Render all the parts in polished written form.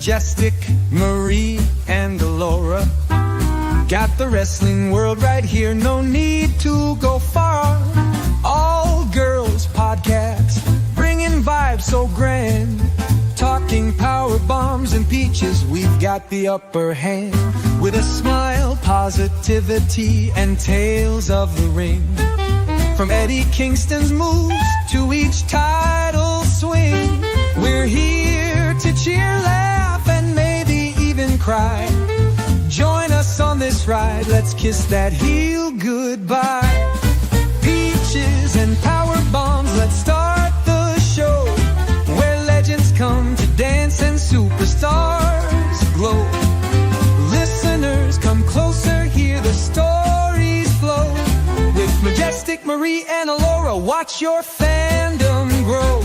Majestic, Marie, and Laura. Got the wrestling world right here, no need to go far. All girls podcast, bringing vibes so grand. Talking power bombs and peaches, we've got the upper hand. With a smile, positivity, and tales of the ring. From Eddie Kingston's moves to each title swing, we're here to cheer, laugh, and maybe even cry. Join us on this ride, let's kiss that heel goodbye. Peaches and power bombs, let's start the show, where legends come to dance and superstars glow. Listeners, come closer, hear the stories flow. With Majestic, Marie, and Laura, watch your fandom grow.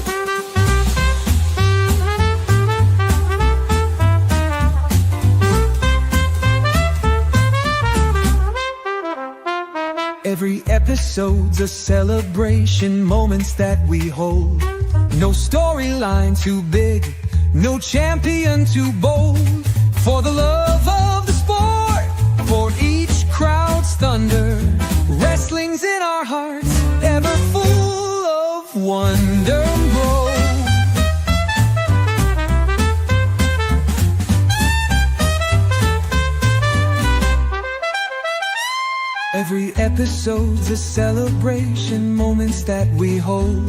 Every episode's a celebration, moments that we hold. No storyline too big, no champion too bold. For the love of the sport, for each crowd's thunder, wrestling's in our hearts, ever full of wonder. Grow. Every episode's a celebration, moments that we hold.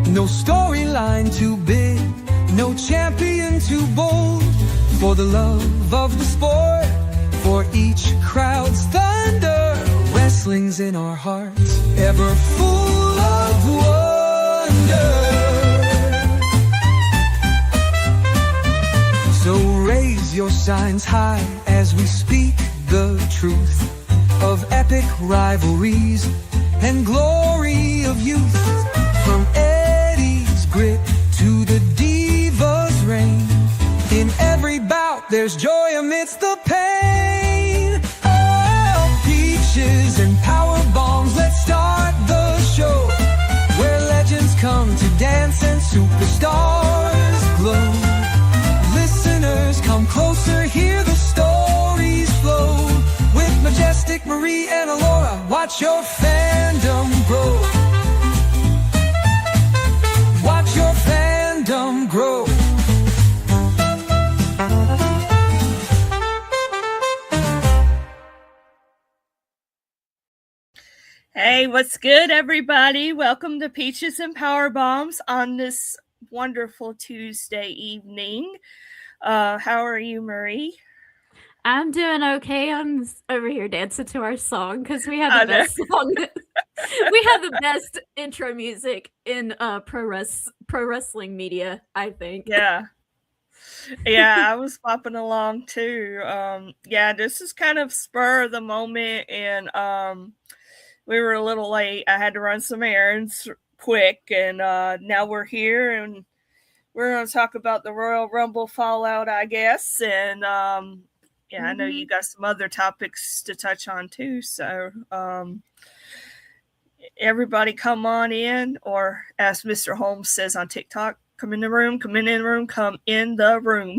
No storyline too big, no champion too bold. For the love of the sport, for each crowd's thunder, wrestling's in our hearts, ever full of wonder. So raise your signs high as we speak the truth of epic rivalries and glory of youth. From Eddie's grit to the Diva's reign, in every bout there's joy amidst the pain. Oh, peaches and power bombs, let's start the show, where legends come to dance and superstars glow. Listeners, come closer, hear the stories flow. With Majestic, Marie, and Laura, watch your fandom grow. Watch your fandom grow. Hey, what's good, everybody? Welcome to Peaches and Power Bombs on this wonderful Tuesday evening. How are you, Marie? I'm doing okay. I'm over here dancing to our song because we have the best song. We have the best intro music in pro wrestling media, I think. Yeah, I was popping along too. This is kind of spur of the moment, and we were a little late. I had to run some errands quick, and now we're here, and we're going to talk about the Royal Rumble fallout, I guess, and I know you got some other topics to touch on too. So everybody come on in, or as Mr. Holmes says on TikTok, come in the room, come in the room, come in the room.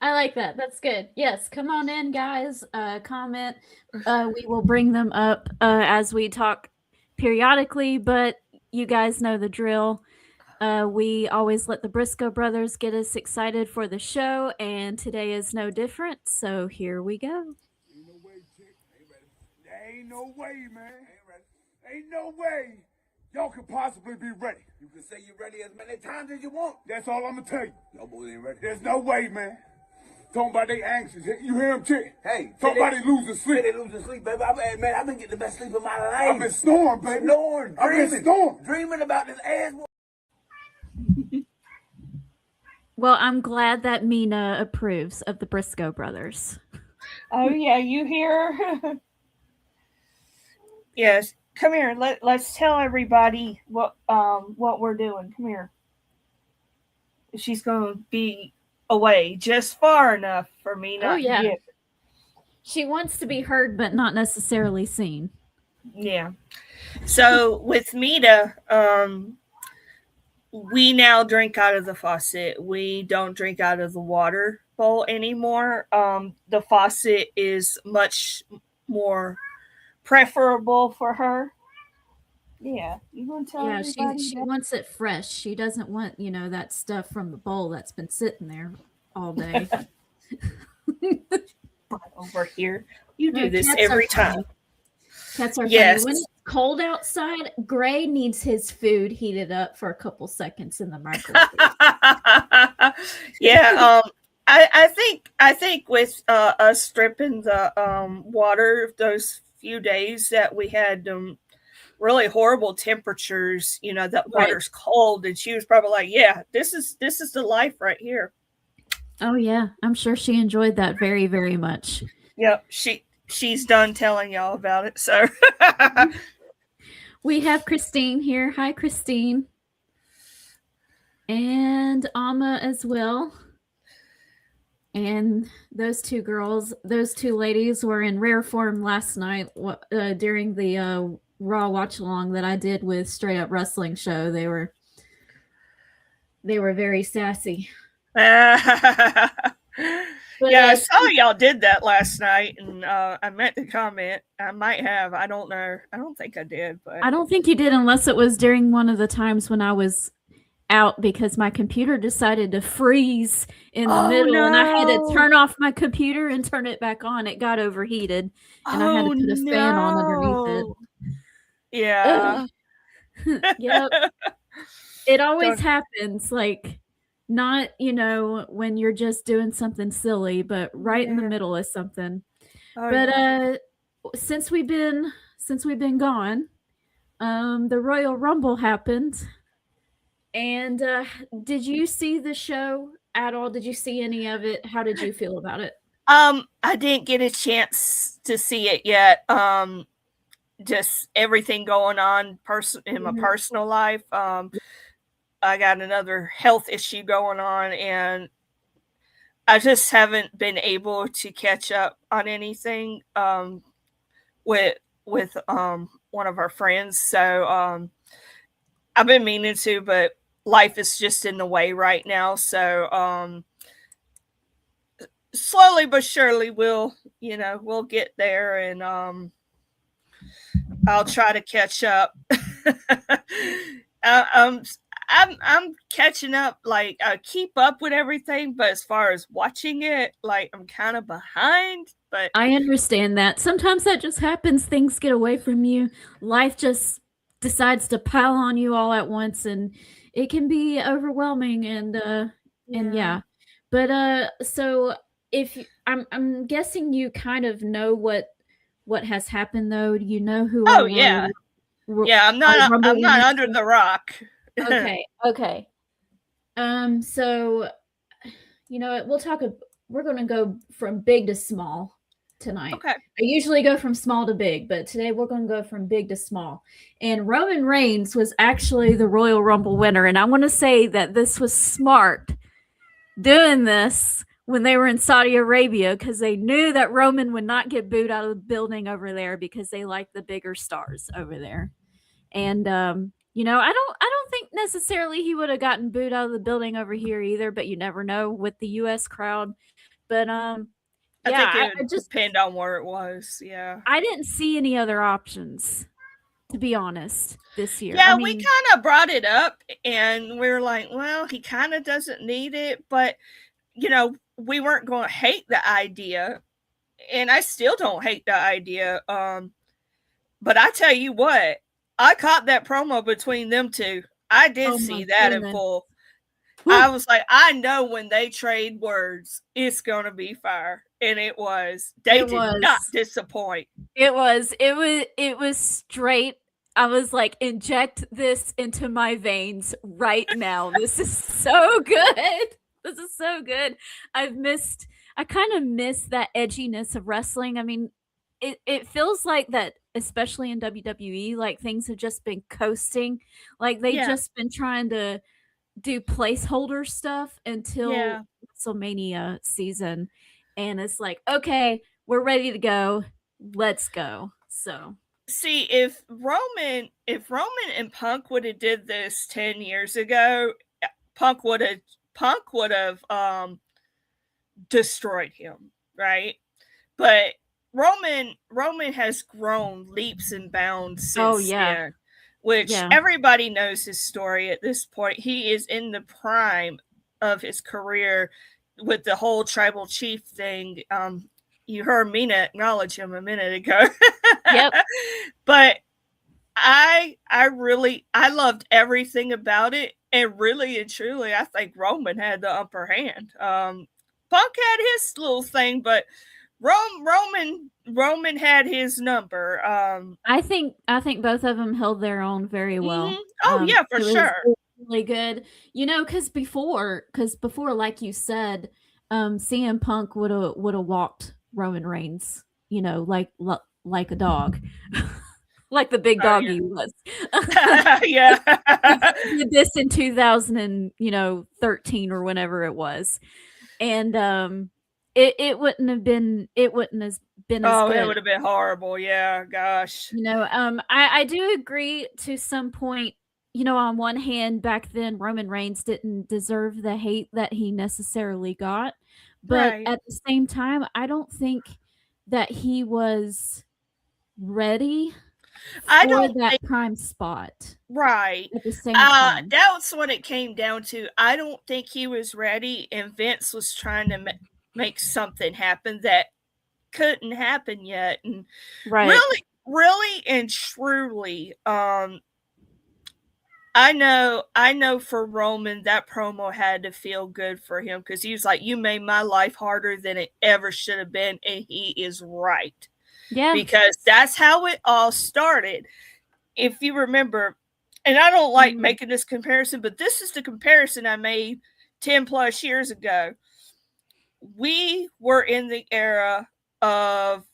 I like that. That's good. Yes, come on in, guys. Comment. We will bring them up as we talk periodically, but you guys know the drill. We always let the Briscoe brothers get us excited for the show, and today is no different, so here we go. Ain't no way, chick. There ain't no way, man. Ain't no way y'all could possibly be ready. You can say you're ready as many times as you want. That's all I'm going to tell you. Y'all boys ain't ready. There's no way, man. Talking about they anxious. You hear him, chick? Hey. Somebody losing sleep. They losing sleep, baby. I've been getting the best sleep of my life. I've been snoring, baby. I've been snoring. Dreaming about this ass. Well, I'm glad that Mina approves of the Briscoe brothers. Oh, yeah, you hear? Yes, come here. Let's tell everybody what we're doing. Come here. She's going to be away just far enough for me not to get. She wants to be heard, but not necessarily seen. Yeah. So with Mita, we now drink out of the faucet. We don't drink out of the water bowl anymore. The faucet is much more preferable for her. Yeah, you want to tell Yeah, everybody she that? wants it fresh. She doesn't want, that stuff from the bowl that's been sitting there all day. Over here, you No, do this cats every are funny. time. Cats are funny. Yes. When it's cold outside, Gray needs his food heated up for a couple seconds in the microwave. Yeah. I think with us stripping the water those few days that we had really horrible temperatures, that Right. water's cold, and she was probably like, yeah, this is the life right here. Oh yeah, I'm sure she enjoyed that very, very much. Yep, she's done telling y'all about it. So We have Christine here. Hi, Christine. And Amma as well. And those two ladies were in rare form last night during the Raw watch along that I did with Straight Up Wrestling Show. They were very sassy. yeah, But, I saw y'all did that last night, and I meant to comment. I might have. I don't know. I don't think I did, but I don't think you did unless it was during one of the times when I was out because my computer decided to freeze in the middle and I had to turn off my computer and turn it back on. It got overheated and I had to put a fan on underneath it. Yeah. Yep. It always happens, like not, when you're just doing something silly, but right in the middle of something. But since we've been gone, the Royal Rumble happened. And did you see the show at all? Did you see any of it? How did you feel about it? I didn't get a chance to see it yet. Just everything going on in my personal life. I got another health issue going on, and I just haven't been able to catch up on anything with one of our friends. So I've been meaning to, but life is just in the way right now. So slowly but surely we'll get there, and I'll try to catch up. I'm catching up. Like, I keep up with everything, but as far as watching it, like, I'm kind of behind. But I understand that. Sometimes that just happens. Things get away from you. Life just decides to pile on you all at once, and it can be overwhelming. And yeah. But so if I'm guessing you kind of know what has happened, though. Do you know who? Oh yeah, I'm not under the rock. Okay. So, we're going to go from big to small tonight. Okay. I usually go from small to big, but today we're going to go from big to small. And Roman Reigns was actually the Royal Rumble winner. And I want to say that this was smart doing this when they were in Saudi Arabia, because they knew that Roman would not get booed out of the building over there because they like the bigger stars over there. And, I don't think necessarily he would have gotten booed out of the building over here either, but you never know with the US crowd. But I think it would just depend on where it was. Yeah. I didn't see any other options, to be honest, this year. Yeah, we kind of brought it up and we were like, well, he kind of doesn't need it, but we weren't going to hate the idea, and I still don't hate the idea. But I tell you what, I caught that promo between them two. I did see that in full. Woo. I was like, I know when they trade words, it's going to be fire. And it was. They did not disappoint. It was straight. I was like, inject this into my veins right now. This is so good. This is so good. I kind of miss that edginess of wrestling. I mean, it feels like that, especially in WWE, like things have just been coasting. Like they've just been trying to do placeholder stuff until WrestleMania season. And it's like, okay, we're ready to go. Let's go. So See, if Roman and Punk would have did this 10 years ago, Punk would have destroyed him, right? But Roman has grown leaps and bounds Oh since yeah. then, which Yeah. everybody knows his story at this point. He is in the prime of his career with the whole tribal chief thing. You heard Mina acknowledge him a minute ago. Yep. But I loved everything about it, and really and truly, I think Roman had the upper hand. Punk had his little thing, but Roman had his number. I think both of them held their own very well. Oh yeah, for It sure. was really good. You know, because before, like you said, CM Punk would have walked Roman Reigns. You know, like a dog, like the big dog he was. Yeah. He did this in 2013 or whenever it was, and it wouldn't have been as Oh, good. it would have been horrible. Yeah, gosh. You know, I do agree to some point. You know, on one hand, back then Roman Reigns didn't deserve the hate that he necessarily got, but Right. at the same time, I don't think that he was ready I for don't that think prime spot right. at the same time. That's what it came down to. I don't think he was ready, and Vince was trying to make something happen that couldn't happen yet. And Right. really and truly, I know for Roman that promo had to feel good for him because he was like, "You made my life harder than it ever should have been," and he is right. Yeah. Because that's how it all started. If you remember, and I don't like making this comparison, but this is the comparison I made 10 plus years ago. We were in the era of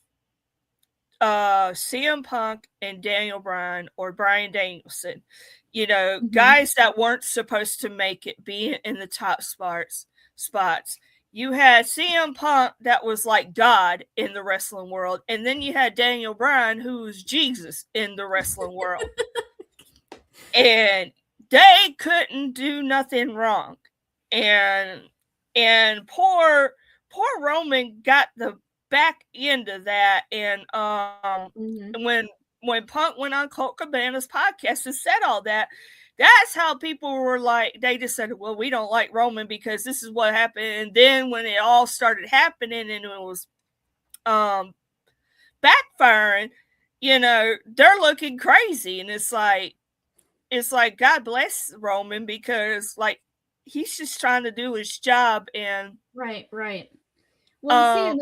CM Punk and Daniel Bryan or Bryan Danielson. You know, guys that weren't supposed to make it, being in the top spots. You had CM Punk that was like God in the wrestling world, and then you had Daniel Bryan who was Jesus in the wrestling world. And they couldn't do nothing wrong. And poor Roman got the back end of that. And when Punk went on Colt Cabana's podcast and said all that, that's how people were like, they just said, well, we don't like Roman because this is what happened. And then when it all started happening and it was backfiring, you know, they're looking crazy. And it's like God bless Roman because like he's just trying to do his job. And Right. Well, see,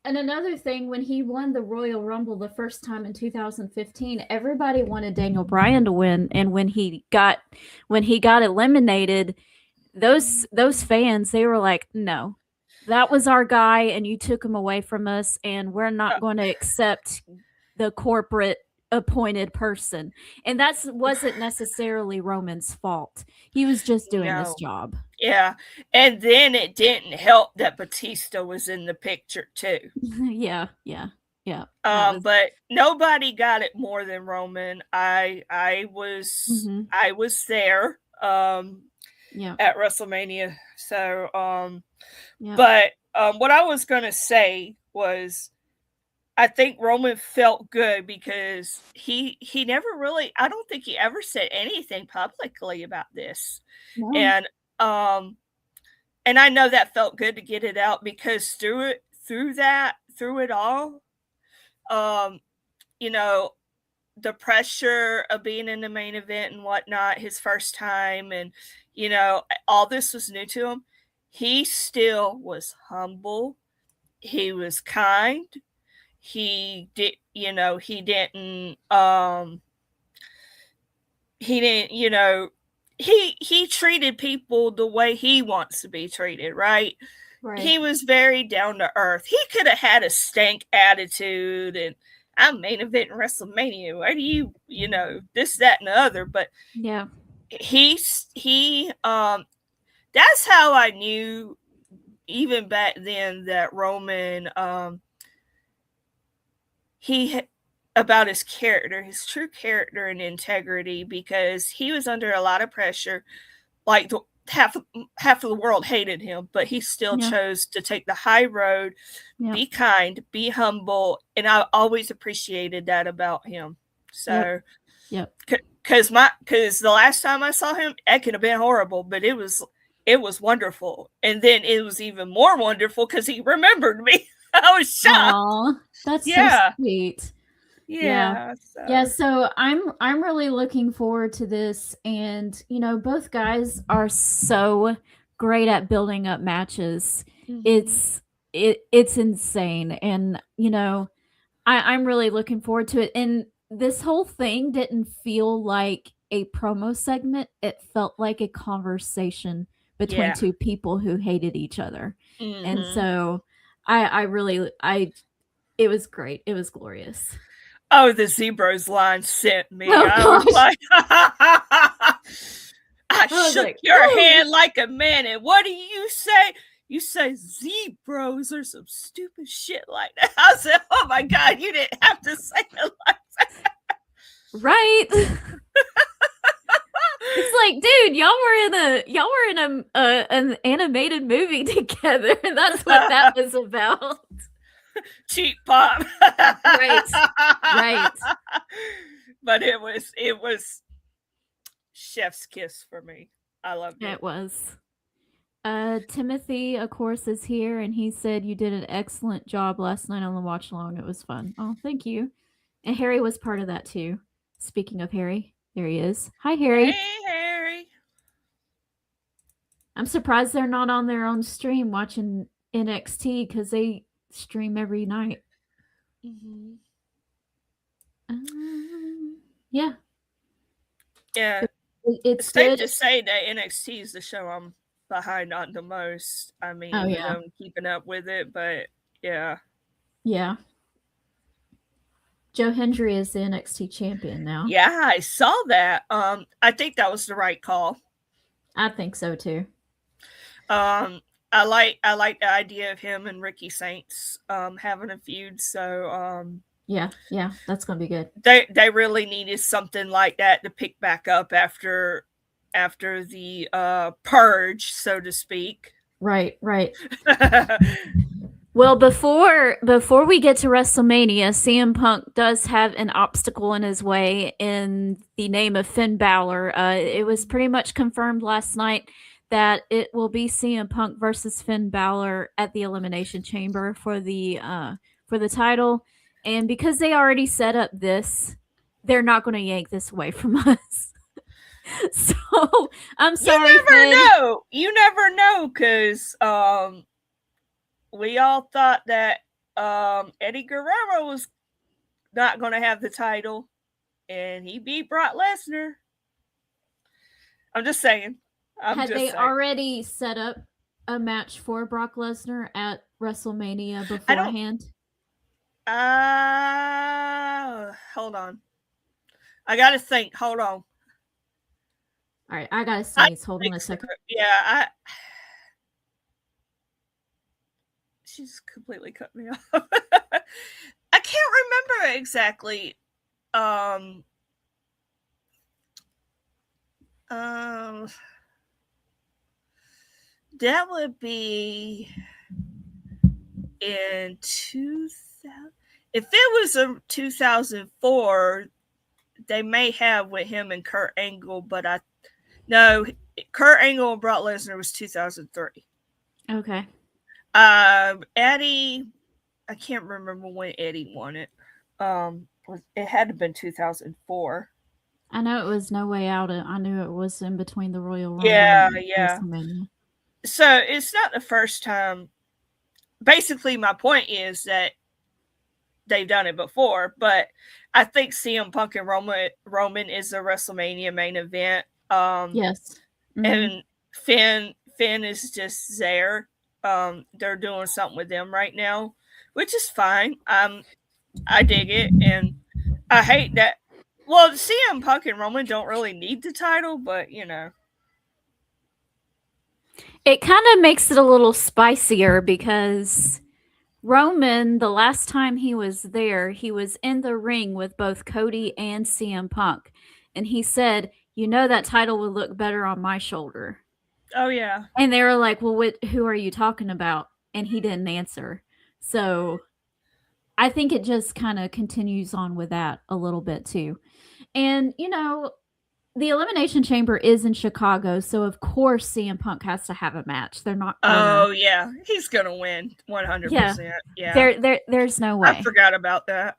and another thing, when he won the Royal Rumble the first time in 2015, everybody wanted Daniel Bryan to win, and when he got eliminated, those fans, they were like, "No, that was our guy, and you took him away from us, and we're not going to accept the corporate appointed person." And that wasn't necessarily Roman's fault. He was just doing his job. Yeah. And then it didn't help that Batista was in the picture too. Yeah. But nobody got it more than Roman. I was there at WrestleMania. So but what I was gonna say was I think Roman felt good because he never really, I don't think he ever said anything publicly about this. No. And I know that felt good to get it out because through it all, you know, the pressure of being in the main event and whatnot, his first time, and you know, all this was new to him. He still was humble. He was kind. He didn't, you know, he treated people the way he wants to be treated, right? He was very down to earth. He could have had a stank attitude and I'm main event in WrestleMania. Why do you know, this, that, and the other? But yeah, he that's how I knew even back then that Roman he about his character, his true character and integrity, because he was under a lot of pressure. Like half of the world hated him, but he still chose to take the high road, be kind, be humble, and I always appreciated that about him. So, because the last time I saw him, it could have been horrible, but it was wonderful, and then it was even more wonderful because he remembered me. I was shocked. Aww, that's so sweet. Yeah. So I'm really looking forward to this, and both guys are so great at building up matches. It's insane, and I'm really looking forward to it. And this whole thing didn't feel like a promo segment; it felt like a conversation between two people who hated each other, and so it was great. It was glorious. Oh, the Zebros line sent me. Oh, I was like, I shook your hand like a man. And what do you say? You say Zebros or some stupid shit like that. I said, oh my God, you didn't have to say it like that. Right. It's like, dude, y'all were in an animated movie together, and that's what that was about. Cheap pop. Right. But it was chef's kiss for me. I loved it. It was. Timothy, of course, is here, and he said you did an excellent job last night on the watch along. It was fun. Oh, thank you. And Harry was part of that too. Speaking of Harry, there he is. Hi, Harry. Hey, Harry. I'm surprised they're not on their own stream watching NXT because they stream every night. Yeah. It's safe to say that NXT is the show I'm behind on the most. I mean, I'm keeping up with it, but yeah. Joe Hendry is the NXT champion now. Yeah, I saw that. I think that was the right call. I think so too. I like the idea of him and Ricky Saints having a feud. So yeah, that's gonna be good. They really needed something like that to pick back up after the purge, so to speak. Right. Well, before we get to WrestleMania, CM Punk does have an obstacle in his way in the name of Finn Balor. It was pretty much confirmed last night that it will be CM Punk versus Finn Balor at the Elimination Chamber for the title. And because they already set up this, they're not going to yank this away from us. So I'm sorry. You never know, because we all thought that Eddie Guerrero was not going to have the title, and he beat Brock Lesnar. I'm just saying. Had they already set up a match for Brock Lesnar at WrestleMania beforehand? Hold on. I got to think. Hold on. All right, I got to sneeze. Hold on a second. Yeah, she's completely cut me off. I can't remember exactly. That would be in 2000. If it was a 2004, they may have with him and Kurt Angle, but no, Kurt Angle and Brock Lesnar was 2003. Okay. Eddie, I can't remember when Eddie won it. It had to have been 2004. I know it was No Way Out. I knew it was in between the Royal Rumble. Yeah. WrestleMania. So it's not the first time. Basically, my point is that they've done it before, but I think CM Punk and Roman is the WrestleMania main event. Yes. Mm-hmm. And Finn is just there. They're doing something with them right now, which is fine. I dig it, and I hate that. Well, CM Punk and Roman don't really need the title, but it kind of makes it a little spicier because Roman, the last time he was there, he was in the ring with both Cody and CM Punk. And he said, that title would look better on my shoulder. Oh, yeah. And they were like, well, who are you talking about? And he didn't answer. So I think it just kind of continues on with that a little bit too. And, the Elimination Chamber is in Chicago, so of course CM Punk has to have a match. They're not gonna... Oh, yeah. He's going to win 100%. Yeah. There's no way. I forgot about that.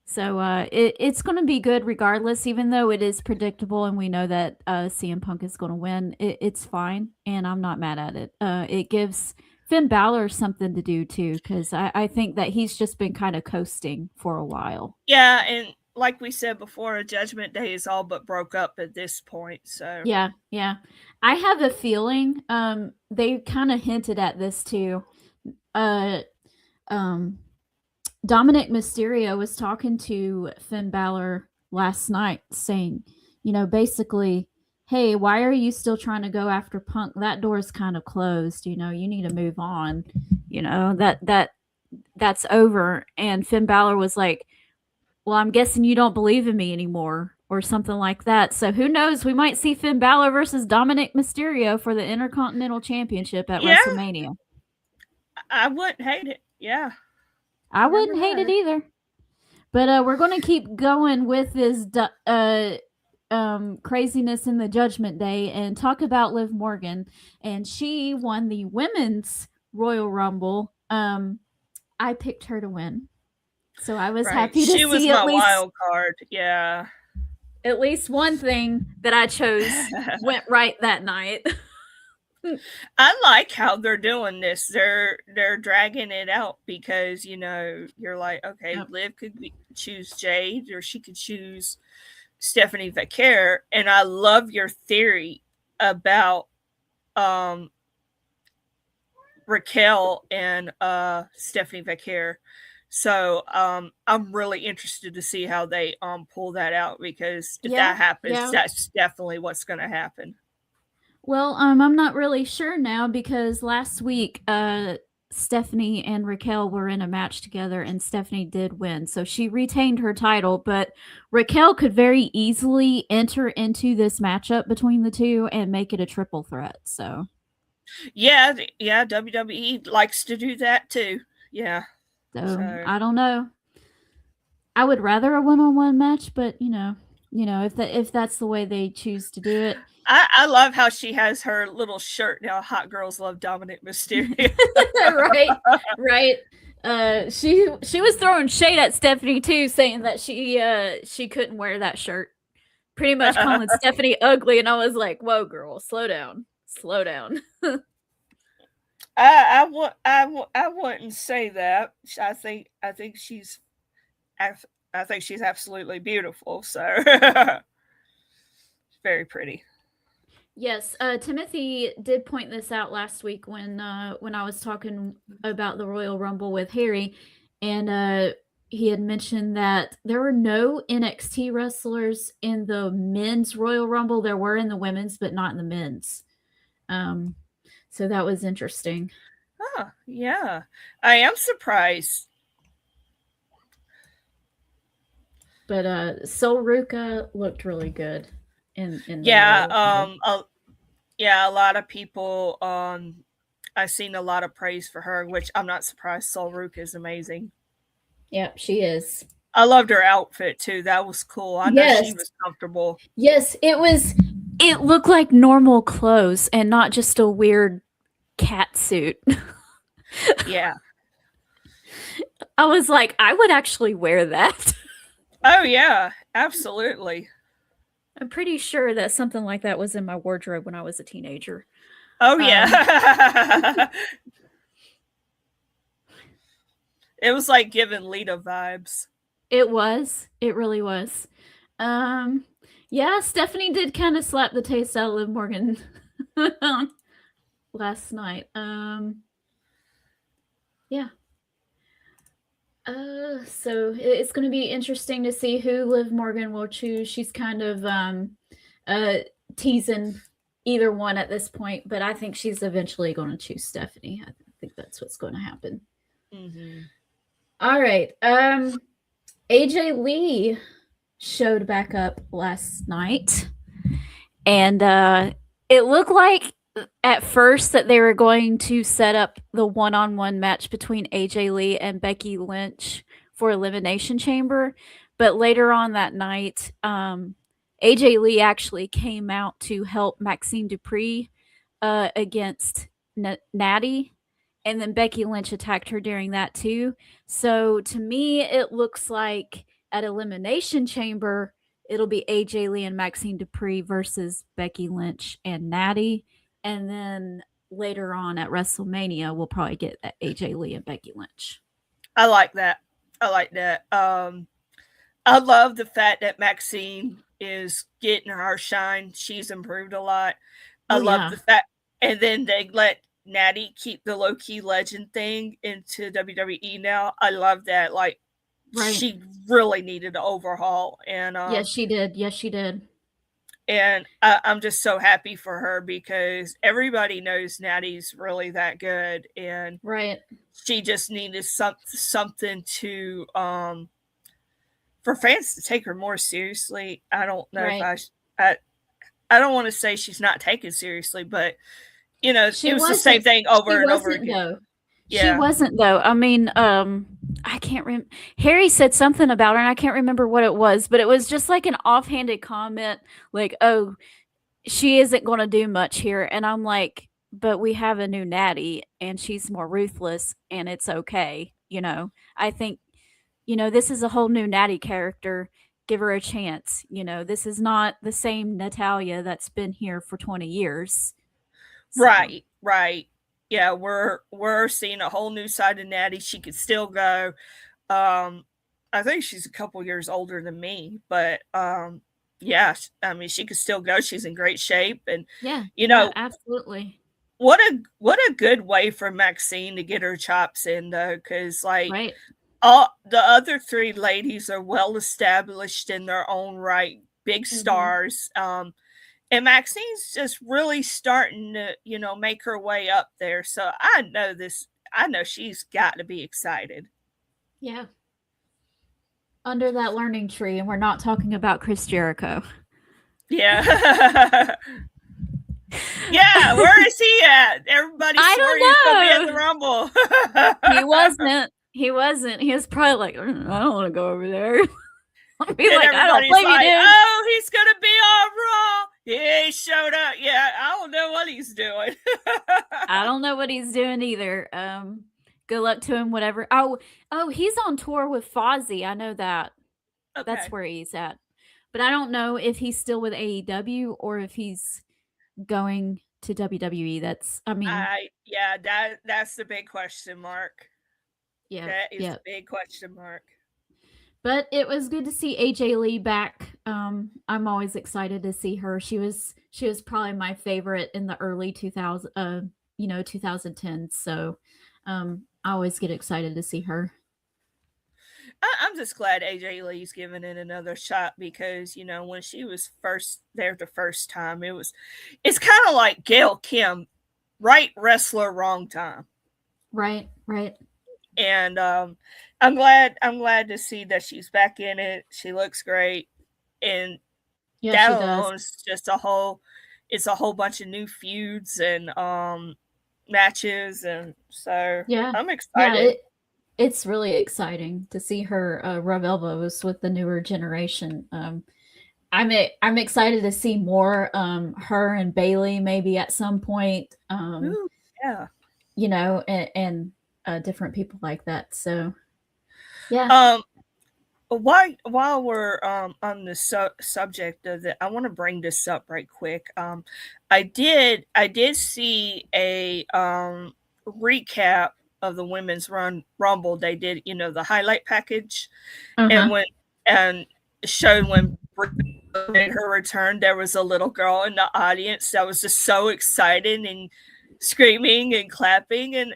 So it's going to be good regardless, even though it is predictable and we know that CM Punk is going to win. It's fine, and I'm not mad at it. It gives Finn Balor something to do, too, because I think that he's just been kind of coasting for a while. Yeah, and like we said before, Judgment Day is all but broke up at this point. So yeah. I have a feeling they kind of hinted at this too. Dominic Mysterio was talking to Finn Balor last night, saying, basically, hey, why are you still trying to go after Punk? That door's kind of closed. You need to move on. That's over. And Finn Balor was like, well, I'm guessing you don't believe in me anymore, or something like that. So who knows? We might see Finn Balor versus Dominic Mysterio for the Intercontinental Championship at WrestleMania. I wouldn't hate it. Yeah. I wouldn't hate it either. But we're going to keep going with this craziness in the Judgment Day and talk about Liv Morgan. And she won the Women's Royal Rumble. I picked her to win. So I was happy to see she was my wild card. Yeah. At least one thing that I chose went right that night. I like how they're doing this. They're dragging it out because, you're like, okay, Liv could choose Jade or she could choose Stephanie Vaquer. And I love your theory about Raquel and Stephanie Vaquer. So I'm really interested to see how they pull that out, because if that happens, that's definitely what's going to happen. Well, I'm not really sure now, because last week Stephanie and Raquel were in a match together and Stephanie did win. So she retained her title, but Raquel could very easily enter into this matchup between the two and make it a triple threat. So yeah, WWE likes to do that too. Yeah. So I don't know. I would rather a one-on-one match, but if that's the way they choose to do it. I love how she has her little shirt now. Hot girls love Dominic Mysterio. Right. She was throwing shade at Stephanie too, saying that she couldn't wear that shirt. Pretty much calling Stephanie ugly, and I was like, "Whoa, girl, slow down." I wouldn't say that. I think she's absolutely beautiful. So very pretty. Yes, Timothy did point this out last week when I was talking about the Royal Rumble with Harry, and he had mentioned that there were no NXT wrestlers in the men's Royal Rumble. There were in the women's, but not in the men's. So that was interesting. Oh, yeah. I am surprised. But Sol Ruka looked really good in a lot of people I've seen a lot of praise for her, which I'm not surprised. Sol Ruka is amazing. Yep, she is. I loved her outfit too. That was cool. I know she was comfortable. Yes, it looked like normal clothes and not just a weird cat suit. Yeah. I was like, I would actually wear that. Oh yeah, absolutely. I'm pretty sure that something like that was in my wardrobe when I was a teenager. Oh yeah. It was like giving Lita vibes. It was. It really was. Yeah, Stephanie did kind of slap the taste out of Liv Morgan last night. Yeah. So it's going to be interesting to see who Liv Morgan will choose. She's kind of teasing either one at this point, but I think she's eventually going to choose Stephanie. I think that's what's going to happen. Mm-hmm. All right. AJ Lee showed back up last night, and it looked like at first that they were going to set up the one-on-one match between AJ Lee and Becky Lynch for Elimination Chamber, but later on that night, AJ Lee actually came out to help Maxine Dupree against Natty, and then Becky Lynch attacked her during that too. So to me, it looks like at Elimination Chamber, it'll be AJ Lee and Maxine Dupree versus Becky Lynch and Natty. And then later on at WrestleMania, we'll probably get AJ Lee and Becky Lynch. I like that. I love the fact that Maxine is getting her shine. She's improved a lot. I love the fact, and then they let Natty keep the low-key legend thing into WWE now. I love that. Like, she really needed an overhaul. And yes, she did. And I'm just so happy for her because everybody knows Natty's really that good. And she just needed something to for fans to take her more seriously. I don't know if I don't want to say she's not taken seriously, but you know, it was the same thing over and over again. Though. Yeah. She wasn't though. I mean, I can't remember. Harry said something about her, and I can't remember what it was, but it was just like an offhanded comment, like, "Oh, she isn't going to do much here," and I'm like, "But we have a new Natty, and she's more ruthless, and it's okay." You know, I think, you know, this is a whole new Natty character. Give her a chance. You know, this is not the same Natalya that's been here for 20 years. So. Right. Yeah, we're seeing a whole new side of Natty. She could still go. I think she's a couple years older than me, but yeah, I mean, she could still go. She's in great shape, and you know, absolutely. What a good way for Maxine to get her chops in, though, because like all the other three ladies are well established in their own right, big stars. And Maxine's just really starting to, you know, make her way up there. So I know she's got to be excited. Yeah. Under that learning tree, and we're not talking about Chris Jericho. Yeah. Yeah, where is he at? Everybody swore he was going to be at the Rumble. He wasn't. He was probably like, I don't want to go over there. Be like, I don't blame you, dude. Oh, he's going to be on Raw. Yeah, he showed up. Yeah, I don't know what he's doing. I don't know what he's doing either. Good luck to him, whatever. Oh, he's on tour with Fozzy. I know that. Okay. That's where he's at. But I don't know if he's still with AEW or if he's going to WWE. That's the big question mark. Yeah. That is the big question mark. But it was good to see AJ Lee back. I'm always excited to see her. She was probably my favorite in the early 2010s. So I always get excited to see her. I'm just glad AJ Lee's giving it another shot because, you know, when she was first there the first time, it's kind of like Gail Kim, right wrestler, wrong time. Right. And I'm glad to see that she's back in it. She looks great, and that alone is just a whole bunch of new feuds and matches, and so I'm excited. Yeah, it's really exciting to see her rub elbows with the newer generation. I'm excited to see more her and Bailey maybe at some point. You know, and different people like that. So, yeah. While we're on the subject of it, I want to bring this up right quick. I did see a recap of the women's Rumble. They did, you know, the highlight package, and showed when Brie made her return. There was a little girl in the audience that was just so excited and screaming and clapping, and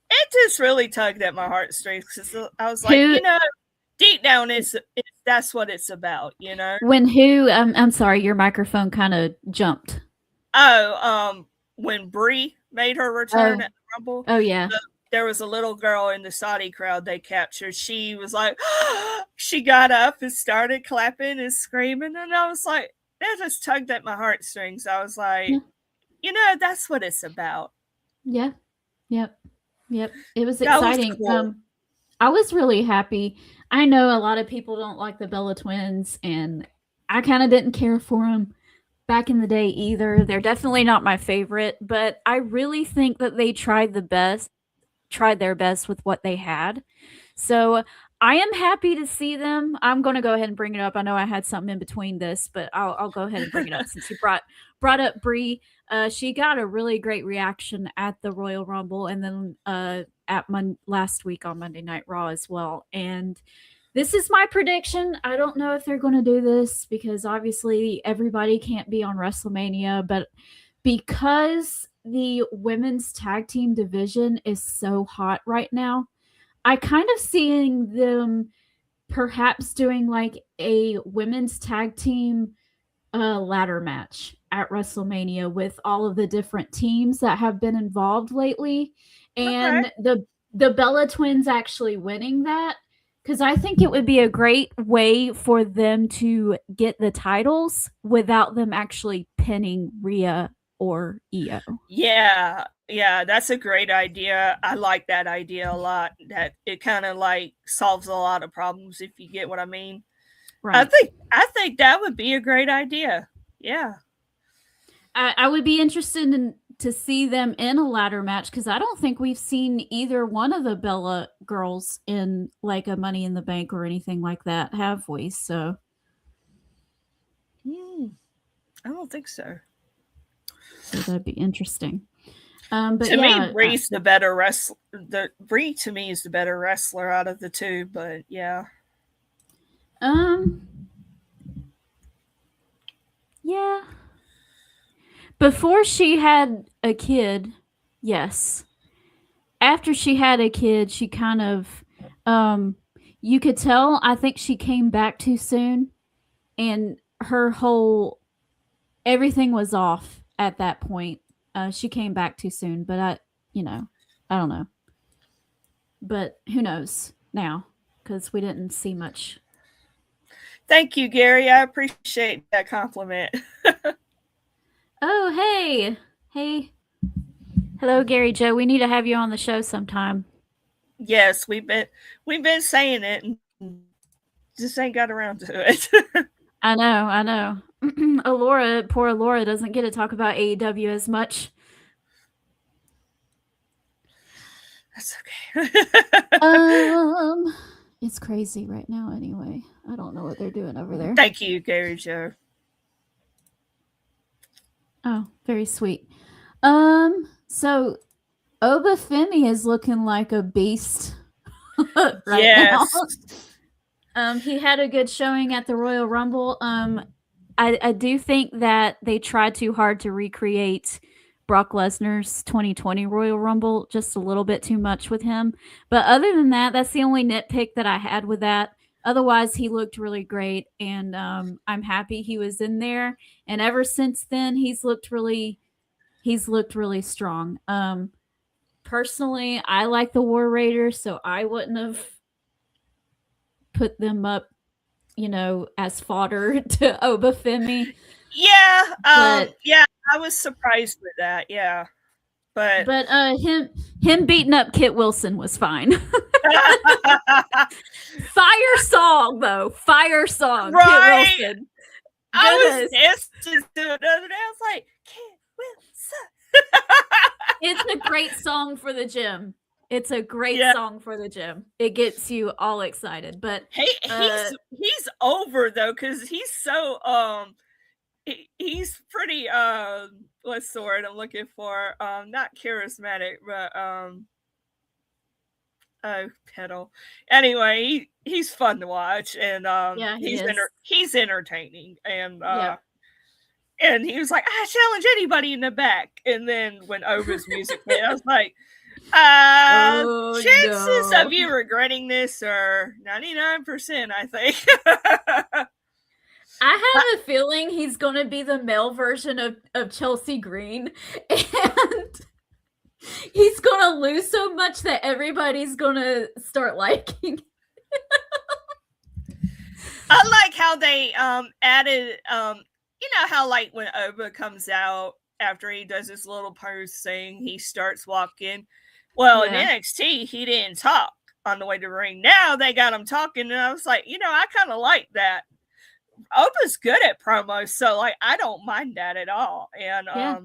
it just really tugged at my heartstrings because I was like, you know, deep down, that's what it's about, you know. I'm sorry, your microphone kind of jumped. When Brie made her return Rumble. Oh yeah. There was a little girl in the Saudi crowd they captured. She was like, she got up and started clapping and screaming. And I was like, that just tugged at my heartstrings. I was like, that's what it's about. Yeah. Yep. It was That was exciting. cool. I was really happy. I know a lot of people don't like the Bella twins, and I kind of didn't care for them back in the day either. They're definitely not my favorite, but I really think that they tried their best with what they had. So I am happy to see them. I'm going to go ahead and bring it up. I know I had something in between this, but I'll go ahead and bring it up since you brought up Brie. She got a really great reaction at the Royal Rumble, and then at last week on Monday Night Raw as well. And this is my prediction. I don't know if they're going to do this because obviously everybody can't be on WrestleMania, but because the women's tag team division is so hot right now, I kind of seeing them perhaps doing like a women's tag team ladder match at WrestleMania with all of the different teams that have been involved lately, and the Bella twins actually winning that, because I think it would be a great way for them to get the titles without them actually pinning Rhea or Io. Yeah, that's a great idea. I like that idea a lot. That it kind of like solves a lot of problems, if you get what I mean. Right. I think that would be a great idea. Yeah. I would be interested to see them in a ladder match, because I don't think we've seen either one of the Bella girls in like a Money in the Bank or anything like that, have we? So I don't think so. So that'd be interesting. But to yeah, me, Bree's the better wrestler. Bree to me is the better wrestler out of the two. But yeah. Yeah. Before she had a kid, yes. After she had a kid, she kind of, you could tell, I think she came back too soon, and her whole, everything was off at that point. She came back too soon, but I don't know. But who knows now, because we didn't see much. Thank you, Gary. I appreciate that compliment. Oh, hey. Hello, Gary Joe. We need to have you on the show sometime. Yes, we've been saying it and just ain't got around to it. I know. Poor Alora doesn't get to talk about AEW as much. That's okay. It's crazy right now anyway. I don't know what they're doing over there. Thank you, Gary Joe. Oh, very sweet. So Obafemi is looking like a beast now. He had a good showing at the Royal Rumble. I do think that they tried too hard to recreate Brock Lesnar's 2020 Royal Rumble, just a little bit too much with him. But other than that, that's the only nitpick that I had with that. Otherwise, he looked really great, and I'm happy he was in there. And ever since then, he's looked really strong. Personally, I like the War Raiders, so I wouldn't have put them up, as fodder to Obafemi. Yeah, I was surprised with that. Yeah, but him beating up Kit Wilson was fine. Fire song though, right? Kit Wilson. I was listening to it the other day. I was like, Kit Wilson. It's a great song for the gym. It gets you all excited. But he's over though, because he's so he's pretty what's the word I'm looking for? Not charismatic, but pedal. Anyway, he's fun to watch, and he's entertaining, and and he was like, I challenge anybody in the back. And then when Ova's music hit, I was like, chances of you regretting this are 99%, I think. I have a feeling he's going to be the male version of Chelsea Green. And He's gonna lose so much that everybody's gonna start liking. I like how they added you know how like when Oba comes out after he does his little pose thing, he starts walking. Well, in Yeah. NXT, he didn't talk on the way to the ring. Now they got him talking, and I was like, you know, I kind of like that. Oba's good at promos, so like I don't mind that at all. And Yeah.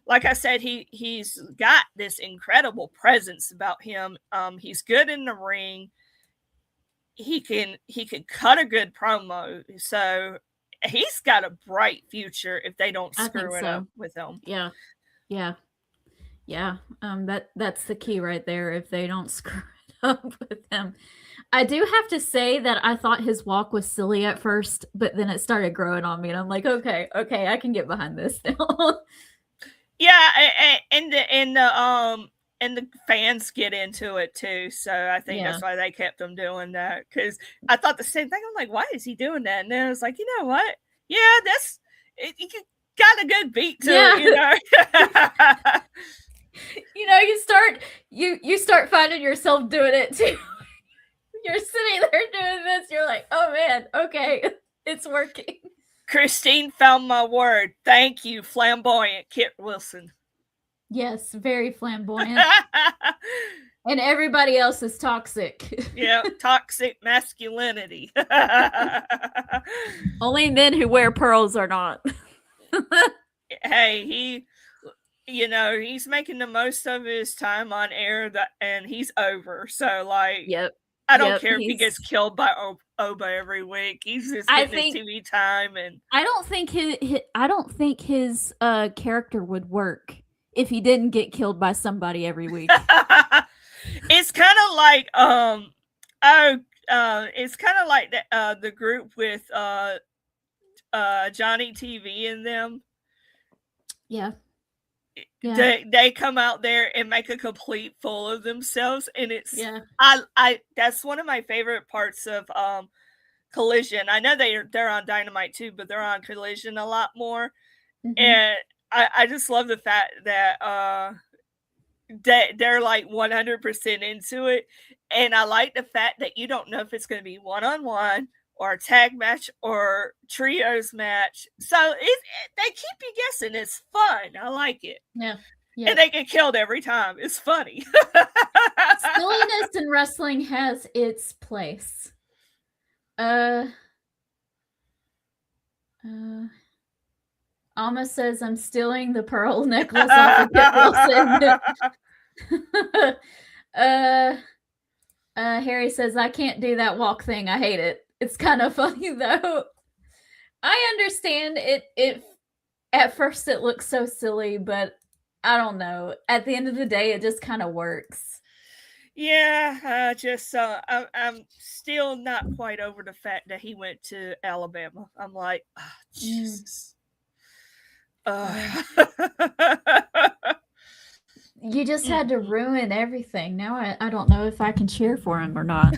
like I said, he's got this incredible presence about him. He's good in the ring. He can cut a good promo. So he's got a bright future if they don't I think screw it so. up with him. Yeah. Yeah. Yeah. That's the key right there. If they don't screw it up with him. I do have to say that I thought his walk was silly at first, but then it started growing on me, and I'm like, okay, I can get behind this now. Yeah, and the fans get into it too. So I think Yeah. that's why they kept him doing that. Because I thought the same thing. I'm like, why is he doing that? And then I was like, you know what? Yeah, that's it got a good beat to it, you know. You know, you start finding yourself doing it too. You're sitting there doing this, you're like, oh man, okay, it's working. Christine found my word. Thank you, flamboyant Kit Wilson. Yes, very flamboyant. And everybody else is toxic. Yeah, toxic masculinity. Only men who wear pearls are not. Hey, he's making the most of his time on air, and he's over. So, like, Yep. I don't care if he gets killed by Oba every week. He's just getting his TV time, and I don't think his character would work if he didn't get killed by somebody every week. It's kind of like it's kind of like the group with Johnny TV and them. Yeah. They come out there and make a complete fool of themselves, and it's I that's one of my favorite parts of Collision. I know they're on Dynamite too, but they're on Collision a lot more. Mm-hmm. And I just love the fact that they're like 100% into it, and I like the fact that you don't know if it's going to be one-on-one or a tag match or trios match. So they keep you guessing. It's fun. I like it. Yeah. And they get killed every time. It's funny. Silliness in wrestling has its place. Alma says I'm stealing the pearl necklace off of Kit Wilson. Harry says I can't do that walk thing. I hate it. It's kind of funny though. I understand it at first it looks so silly, but I don't know. At the end of the day, it just kind of works. Yeah, I'm still not quite over the fact that he went to Alabama. I'm like, oh, Jesus. You just had to ruin everything. Now I don't know if I can cheer for him or not.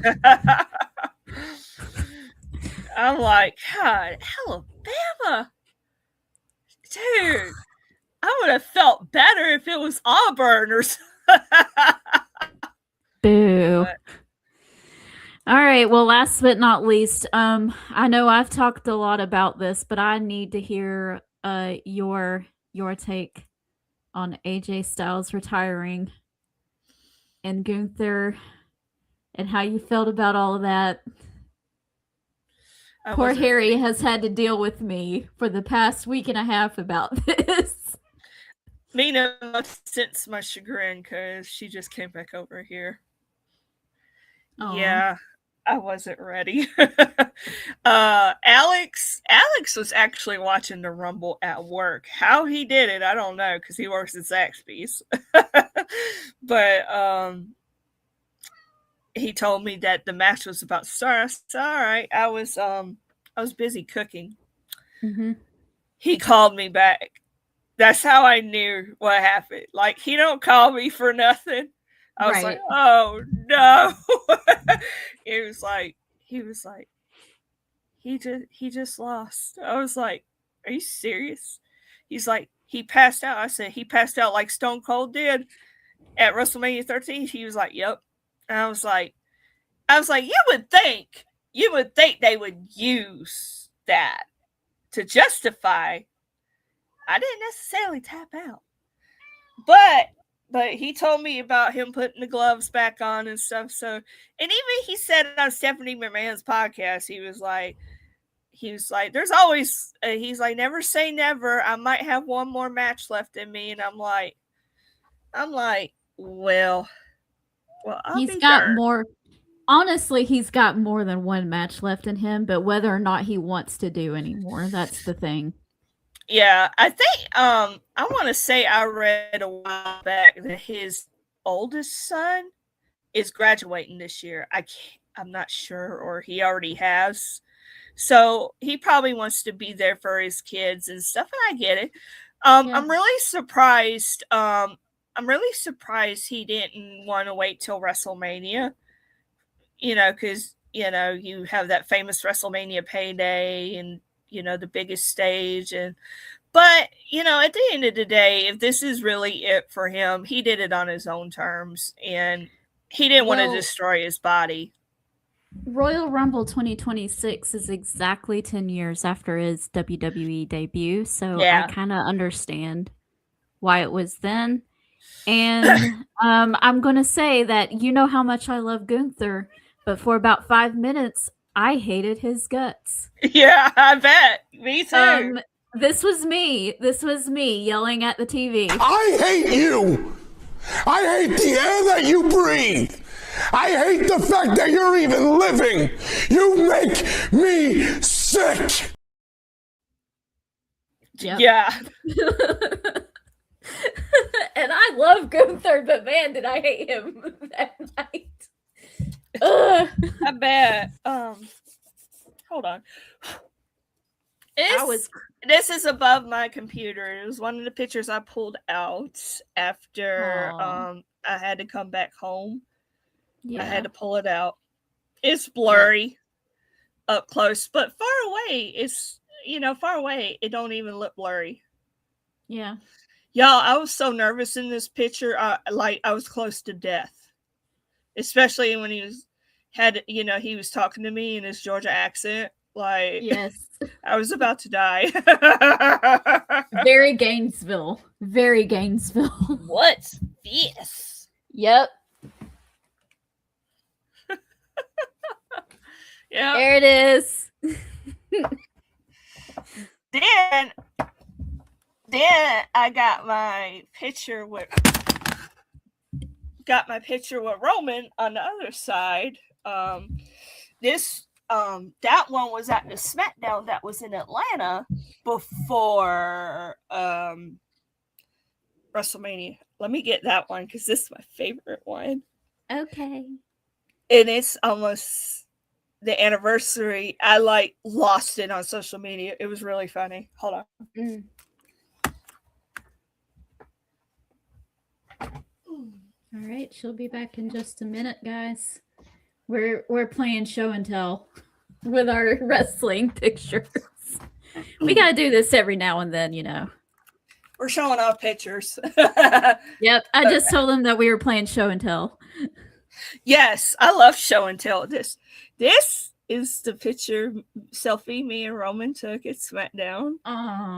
I'm like, God, Alabama. Dude, I would have felt better if it was Auburn or something. Boo. All right. Well, last but not least, I know I've talked a lot about this, but I need to hear your take on AJ Styles retiring and Gunther and how you felt about all of that. Poor Harry has had to deal with me for the past week and a half about this. Mina must sense my chagrin because she just came back over here. Aww. Yeah, I wasn't ready. Alex was actually watching the Rumble at work. How he did it, I don't know, because he works at Zaxby's. But he told me that the match was about to start. I said, all right. I was busy cooking. Mm-hmm. He called me back. That's how I knew what happened. Like, he don't call me for nothing. I was like, oh no. He was like, he just lost. I was like, are you serious? He's like, he passed out. I said, he passed out like Stone Cold did at WrestleMania 13. He was like, yep. And I was like, you would think they would use that to justify. I didn't necessarily tap out. But he told me about him putting the gloves back on and stuff. So, and even he said on Stephanie McMahon's podcast, he was like, there's always, he's like, never say never. I might have one more match left in me. And I'm like, well, he's got more. Honestly, he's got more than one match left in him, but whether or not he wants to do anymore, that's the thing. Yeah, I think I want to say I read a while back that his oldest son is graduating this year. I'm not sure, or he already has. So he probably wants to be there for his kids and stuff, and I get it. Yeah. I'm really surprised. I'm really surprised he didn't want to wait till WrestleMania. Because you have that famous WrestleMania payday, and the biggest stage, but at the end of the day, if this is really it for him, he did it on his own terms, and he didn't want to destroy his body. Royal Rumble 2026 is exactly 10 years after his WWE debut, so I kind of understand why it was then. And I'm going to say that how much I love Gunther, but for about 5 minutes, I hated his guts. Yeah, I bet. Me too. This was me yelling at the TV. I hate you. I hate the air that you breathe. I hate the fact that you're even living. You make me sick. Yep. Yeah. And I love Gunther, but man, did I hate him that night. I bet. Hold on. This is above my computer. It was one of the pictures I pulled out after I had to come back home. Yeah. I had to pull it out. It's blurry up close, but far away, it don't even look blurry. Yeah. Y'all, I was so nervous in this picture. I was close to death. Especially when he was talking to me in his Georgia accent. Like, yes. I was about to die. Very Gainesville. Very Gainesville. What's this? Yep. Yeah. There it is. Then I got my picture with Roman on the other side. That one was at the SmackDown that was in Atlanta before WrestleMania. Let me get that one because this is my favorite one. Okay. And it's almost the anniversary. I lost it on social media. It was really funny. Hold on. Mm. All right, she'll be back in just a minute, guys. We're playing show and tell with our wrestling pictures. We gotta do this every now and then, We're showing off pictures. Yep, I just told them that we were playing show and tell. Yes, I love show and tell. This is the picture selfie me and Roman took at SmackDown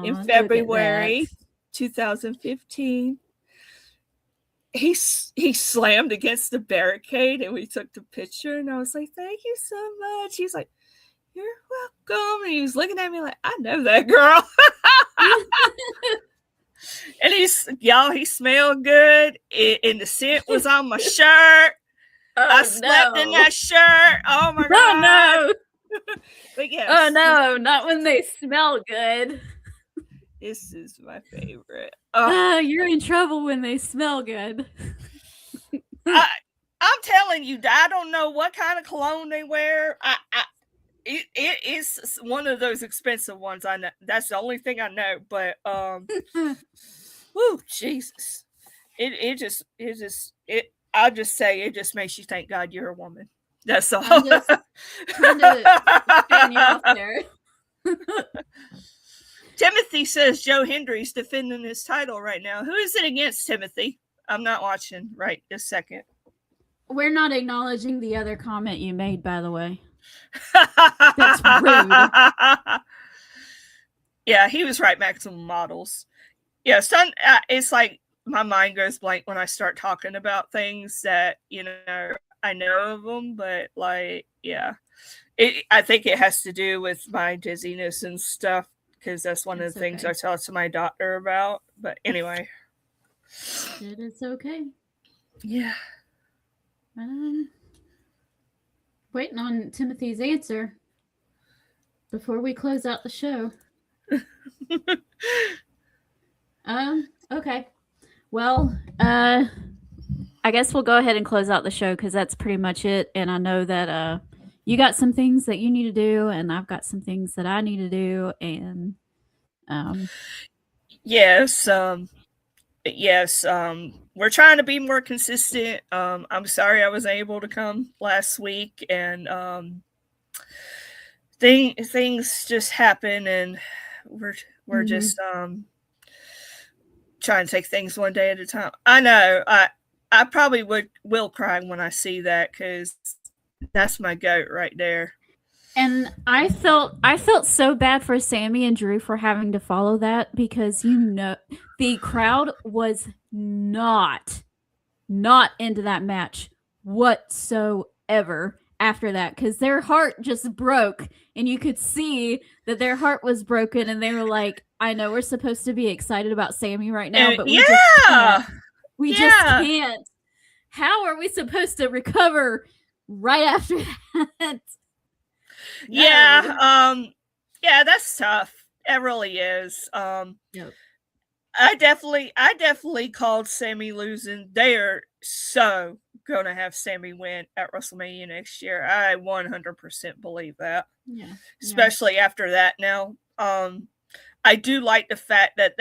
in February 2015. He slammed against the barricade and we took the picture and I was like, thank you so much. He's like, you're welcome. And he was looking at me like, I know that girl. And he smelled good. And the scent was on my shirt. I slept in that shirt. Oh my God. Oh no. But yes, oh no, not when they smell good. This is my favorite. You're in trouble when they smell good. I'm telling you, I don't know what kind of cologne they wear. It is one of those expensive ones. I know that's the only thing I know. But woo, Jesus! I'll just say it just makes you thank God you're a woman. That's all. I'm just trying to stand you off there. Timothy says Joe Hendry's defending his title right now. Who is it against, Timothy? I'm not watching right this second. We're not acknowledging the other comment you made, by the way. That's rude. Yeah, he was right. Maximum Models. Yeah, it's like my mind goes blank when I start talking about things that, you know, I know of them, but like, yeah. I think it has to do with my dizziness and stuff, because that's one of the things I talked to my doctor about. But anyway. It is okay. Yeah. Waiting on Timothy's answer before we close out the show. Okay. Well, I guess we'll go ahead and close out the show because that's pretty much it. And I know that you got some things that you need to do, and I've got some things that I need to do. And yes, we're trying to be more consistent. I'm sorry I wasn't able to come last week, and things just happen, and we're just trying to take things one day at a time. I know I probably will cry when I see that, because that's my goat right there. And I felt so bad for Sammy and Drew for having to follow that, because you know the crowd was not into that match whatsoever after that, because their heart just broke, and you could see that their heart was broken, and they were like, I know we're supposed to be excited about Sammy right now, but we just can't. We just can't. How are we supposed to recover right after that? Yeah, that's tough. It really is. Yep. I definitely called Sammy losing. They are so gonna have Sammy win at WrestleMania next year. I 100% believe that. Yeah. Especially after that now. I do like the fact that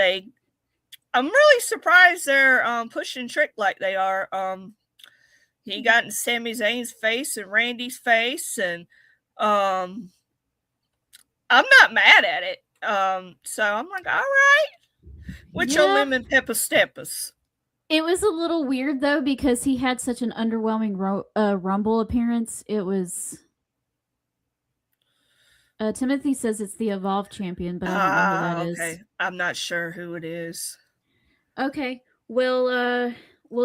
I'm really surprised they're pushing Trick like they are. He got in Sami Zayn's face and Randy's face, and I'm not mad at it. So I'm like, all right. With your lemon pepper steppers. It was a little weird though, because he had such an underwhelming Rumble appearance. It was Timothy says it's the Evolve champion, but I don't know who that is. Okay. I'm not sure who it is. Okay. We'll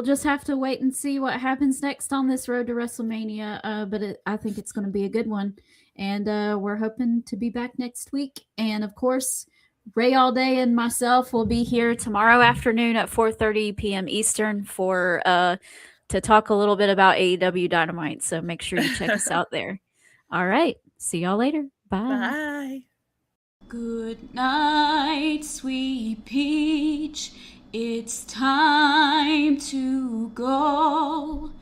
just have to wait and see what happens next on this road to WrestleMania. But I think it's going to be a good one. And we're hoping to be back next week. And of course, Ray All Day and myself will be here tomorrow afternoon at 4:30 p.m. Eastern for to talk a little bit about AEW Dynamite. So make sure you check us out there. All right. See y'all later. Bye. Bye. Good night, sweet peach. It's time to go.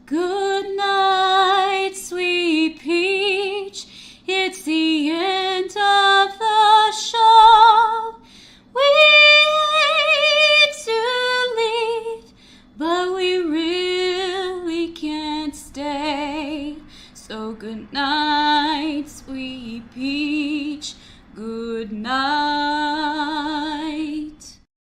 Good night, sweet peach. It's the end of the show. We hate to leave, but we really can't stay. So good night, sweet peach. Good night.